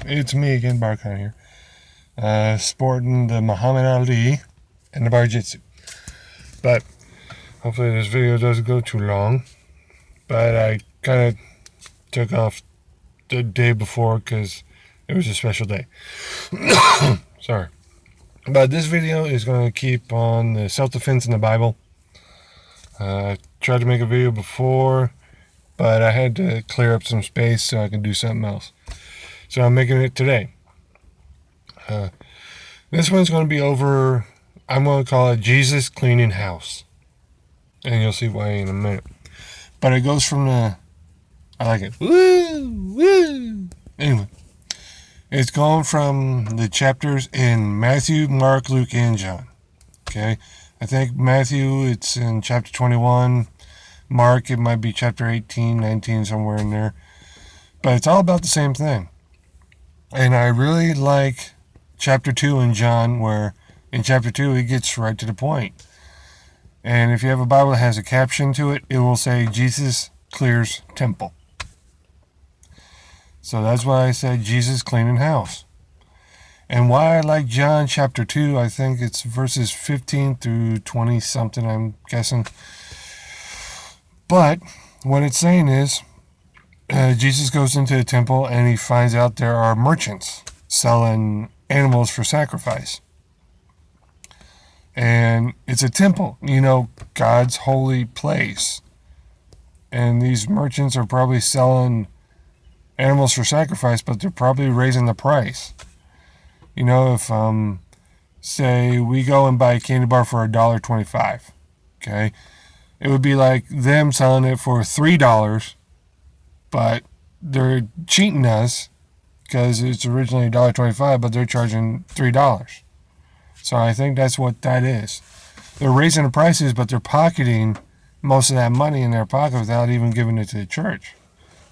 It's me again, Barkhan here. Sporting the Muhammad Ali and the Bar Jitsu. But hopefully this video doesn't go too long. But I kind of took off the day before because it was a special day. Sorry. But this video is going to keep on the self-defense in the Bible. I tried to make a video before, but I had to clear up some space so I could do something else. So I'm making it today. This one's going to be over, I'm going to call it Jesus Cleaning House. And you'll see why in a minute. But it goes from I like it. Woo! Woo! Anyway. It's going from the chapters in Matthew, Mark, Luke, and John. Okay? I think Matthew, it's in chapter 21. Mark, it might be chapter 18, 19, somewhere in there. But it's all about the same thing. And I really like chapter 2 in John, where in chapter 2 it gets right to the point. And if you have a Bible that has a caption to it, it will say Jesus clears temple. So that's why I said Jesus cleaning house. And why I like John chapter 2, I think it's verses 15 through 20 something, I'm guessing. But what it's saying is, Jesus goes into the temple and he finds out there are merchants selling animals for sacrifice. And it's a temple, God's holy place. And these merchants are probably selling animals for sacrifice, but they're probably raising the price. If, say, we go and buy a candy bar for $1.25, okay? It would be like them selling it for $3, but they're cheating us because it's originally $1.25, but they're charging $3. So I think that's what that is. They're raising the prices, but they're pocketing most of that money in their pocket without even giving it to the church,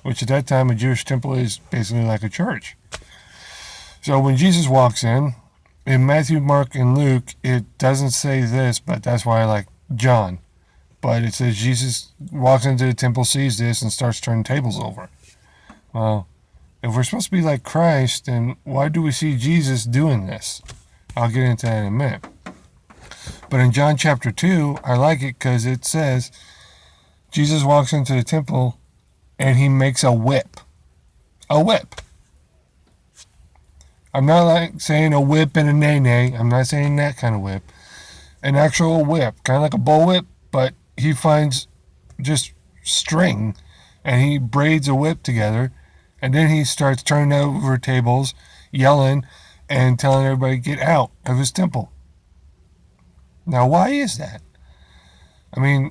which at that time a Jewish temple is basically like a church. So when Jesus walks in Matthew, Mark, and Luke, it doesn't say this, but that's why I like John. But it says Jesus walks into the temple, sees this, and starts turning tables over. Well, if we're supposed to be like Christ, then why do we see Jesus doing this? I'll get into that in a minute. But in John chapter 2, I like it because it says Jesus walks into the temple and he makes a whip. A whip. I'm not like saying a whip and a nay-nay. I'm not saying that kind of whip. An actual whip. Kind of like a bullwhip, but he finds just string and he braids a whip together. And then he starts turning over tables, yelling, and telling everybody to get out of his temple. Now, why is that? I mean,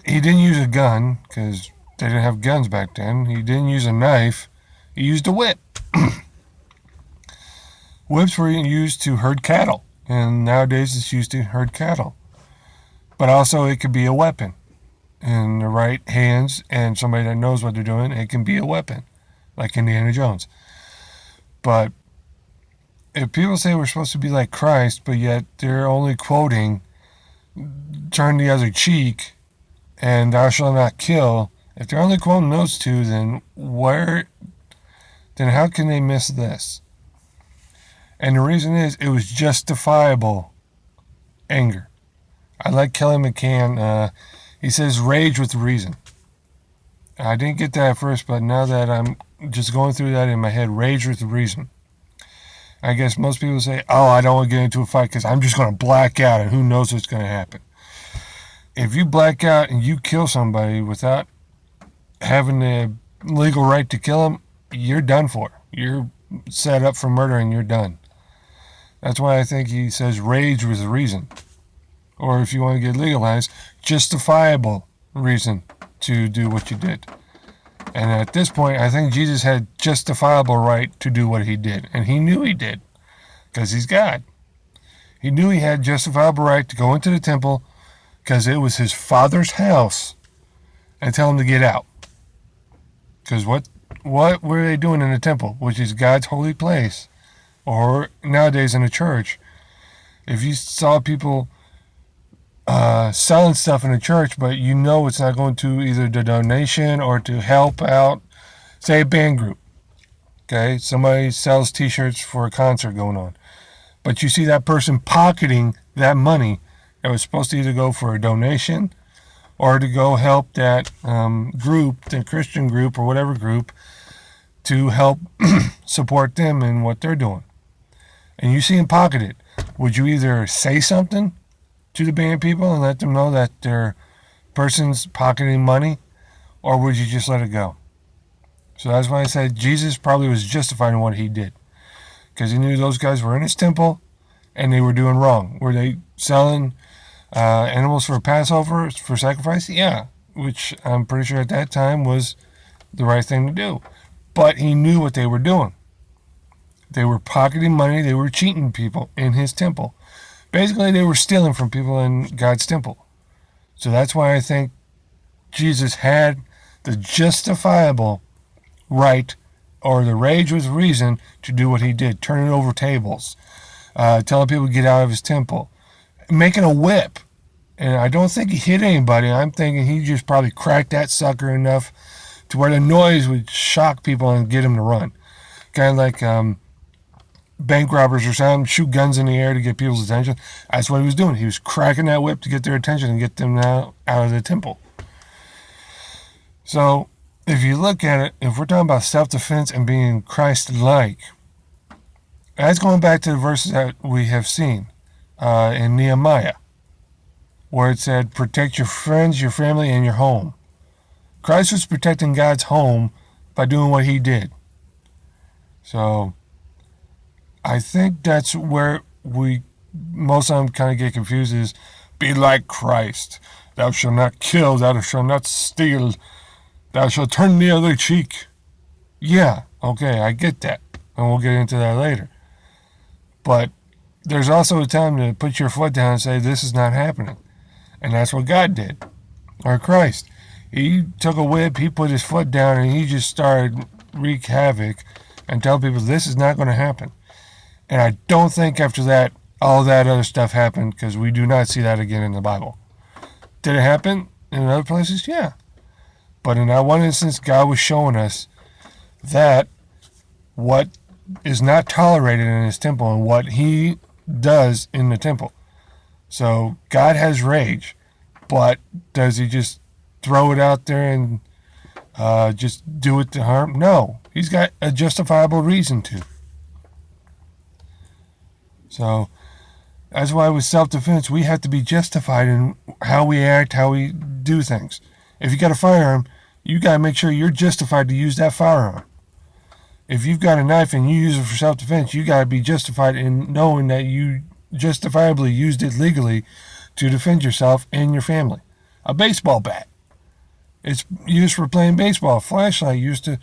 he didn't use a gun because they didn't have guns back then. He didn't use a knife. He used a whip. Whips were used to herd cattle, and nowadays it's used to herd cattle. But also it could be a weapon. In the right hands and somebody that knows what they're doing, it can be a weapon, like Indiana Jones. But if people say we're supposed to be like Christ, but yet they're only quoting turn the other cheek and thou shalt not kill, if they're only quoting those two, then how can they miss this? And the reason is it was justifiable anger. I like Kelly McCann. He says rage with reason. I didn't get that at first, but now that I'm just going through that in my head, rage with reason. I guess most people say, I don't want to get into a fight because I'm just going to black out and who knows what's going to happen. If you black out and you kill somebody without having the legal right to kill them, you're done for. You're set up for murder and you're done. That's why I think he says rage with reason. Or if you want to get legalized, justifiable reason to do what you did. And at this point, I think Jesus had justifiable right to do what he did. And he knew he did, because he's God. He knew he had justifiable right to go into the temple, because it was his Father's house, and tell him to get out. Because what were they doing in the temple, which is God's holy place? Or nowadays in a church, if you saw people selling stuff in a church, but it's not going to either the donation or to help out, say, a band group. Okay, somebody sells T-shirts for a concert going on, but you see that person pocketing that money that was supposed to either go for a donation or to go help that group, the Christian group or whatever group, to help support them in what they're doing. And you see him pocket it. Would you either say something to the band people and let them know that their person's pocketing money, or would you just let it go? So that's why I said Jesus probably was justified in what he did, because he knew those guys were in his temple and they were doing wrong. Were they selling animals for Passover, for sacrifice? Yeah, which I'm pretty sure at that time was the right thing to do. But he knew what they were doing. They were pocketing money. They were cheating people in his temple. Basically, they were stealing from people in God's temple. So that's why I think Jesus had the justifiable right, or the rage with reason, to do what he did, turning over tables, telling people to get out of his temple, making a whip. And I don't think he hit anybody. I'm thinking he just probably cracked that sucker enough to where the noise would shock people and get them to run. Kind of like bank robbers or something, shoot guns in the air to get people's attention. That's what he was doing. He was cracking that whip to get their attention and get them out of the temple. So if you look at it, if we're talking about self-defense and being Christ-like, that's going back to the verses that we have seen in Nehemiah, where it said, protect your friends, your family, and your home. Christ was protecting God's home by doing what he did. So I think that's where most of them kind of get confused, is be like Christ. Thou shalt not kill, thou shalt not steal, thou shalt turn the other cheek. Yeah, okay, I get that. And we'll get into that later. But there's also a time to put your foot down and say, this is not happening. And that's what God did. Or Christ. He took a whip, he put his foot down, and he just started wreak havoc and tell people this is not going to happen. And I don't think after that, all that other stuff happened, because we do not see that again in the Bible. Did it happen in other places? Yeah. But in that one instance, God was showing us that what is not tolerated in his temple and what he does in the temple. So God has rage, but does he just throw it out there and just do it to harm? No. He's got a justifiable reason to. So that's why with self-defense, we have to be justified in how we act, how we do things. If you got a firearm, you got to make sure you're justified to use that firearm. If you've got a knife and you use it for self-defense, you got to be justified in knowing that you justifiably used it legally to defend yourself and your family. A baseball bat, it's used for playing baseball. A flashlight used to,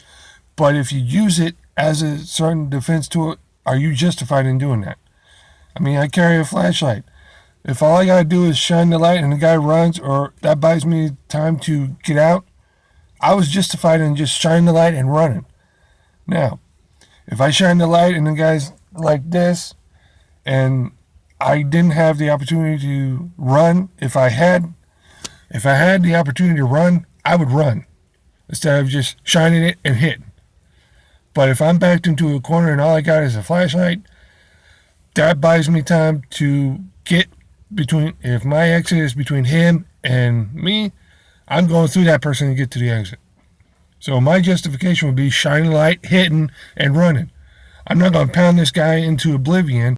but if you use it as a certain defense tool, are you justified in doing that? I mean, I carry a flashlight. If all I got to do is shine the light and the guy runs, or that buys me time to get out, I was justified in just shining the light and running. Now, if I shine the light and the guy's like this, and I didn't have the opportunity to run, if I had the opportunity to run, I would run instead of just shining it and hitting. But if I'm backed into a corner and all I got is a flashlight, that buys me time to get between, if my exit is between him and me, I'm going through that person to get to the exit. So my justification would be shining light, hitting, and running. I'm not going to pound this guy into oblivion